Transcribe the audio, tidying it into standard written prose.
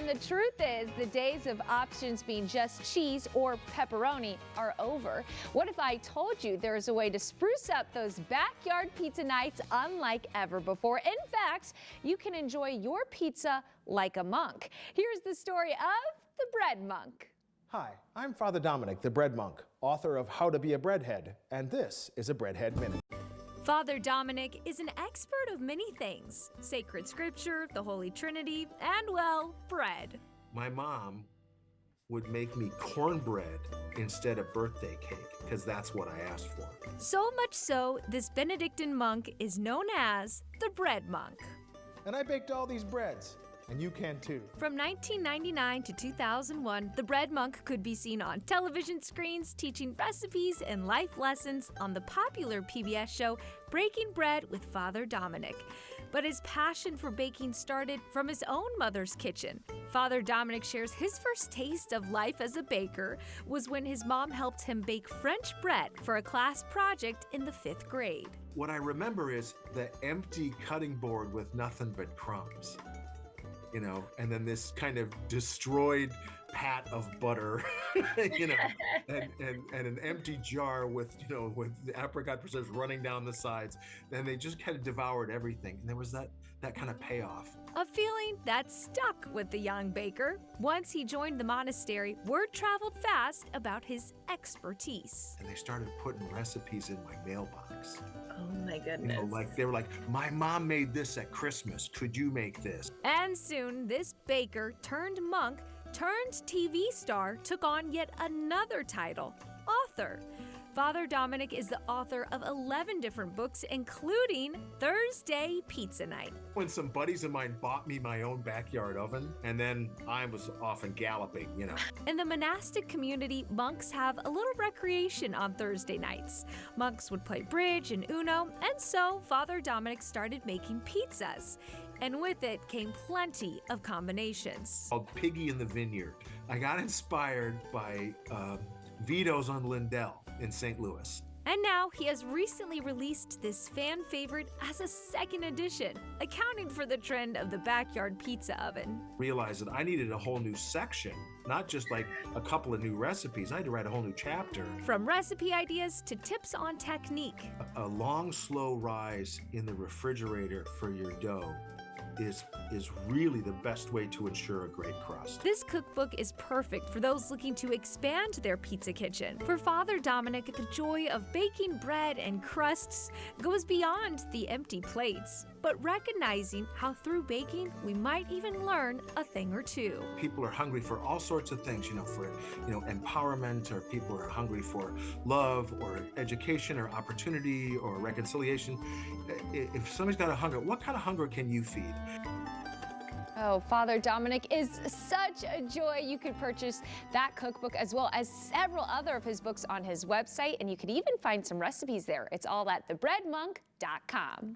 And the truth is, the days of options being just cheese or pepperoni are over. What if I told you there's a way to spruce up those backyard pizza nights unlike ever before? In fact, you can enjoy your pizza like a monk. Here's the story of the bread monk. Hi, I'm Father Dominic, the bread monk, author of How to Be a Breadhead, and this is a Breadhead Minute. Father Dominic is an expert of many things: sacred scripture, the Holy Trinity, and, well, bread. My mom would make me cornbread instead of birthday cake because that's what I asked for. So much so, this Benedictine monk is known as the bread monk. And I baked all these breads, and you can too. From 1999 to 2001, the bread monk could be seen on television screens teaching recipes and life lessons on the popular PBS show Breaking Bread with Father Dominic. But his passion for baking started from his own mother's kitchen. Father Dominic shares his first taste of life as a baker was when his mom helped him bake French bread for a class project in the 5th grade. What I remember is the empty cutting board with nothing but crumbs. You know, and then this kind of destroyed pat of butter, you know, and an empty jar with, you know, with the apricot preserves running down the sides. Then they just kind of devoured everything. And there was that kind of payoff. A feeling that stuck with the young baker. Once he joined the monastery, word traveled fast about his expertise. And they started putting recipes in my mailbox. Oh my goodness. You know, like they were like, my mom made this at Christmas. Could you make this? And soon, this baker turned monk turned TV star took on yet another title, author. Father Dominic is the author of 11 different books, including Thursday Pizza Night. When some buddies of mine bought me my own backyard oven, and then I was off and galloping, you know. In the monastic community, monks have a little recreation on Thursday nights. Monks would play bridge and Uno, and so Father Dominic started making pizzas. And with it came plenty of combinations. Called Piggy in the Vineyard. I got inspired by Vito's on Lindell in St. Louis. And now he has recently released this fan favorite as a second edition, accounting for the trend of the backyard pizza oven. Realized that I needed a whole new section, not just like a couple of new recipes. I had to write a whole new chapter. From recipe ideas to tips on technique. A long, slow rise in the refrigerator for your dough is really the best way to ensure a great crust. This cookbook is perfect for those looking to expand their pizza kitchen. For Father Dominic, the joy of baking bread and crusts goes beyond the empty plates, but recognizing how through baking we might even learn a thing or two. People are hungry for all sorts of things, for empowerment, or people are hungry for love or education or opportunity or reconciliation. If somebody's got a hunger, what kind of hunger can you feed? Oh, Father Dominic is such a joy. You could purchase that cookbook as well as several other of his books on his website, and you can even find some recipes there. It's all at thebreadmonk.com.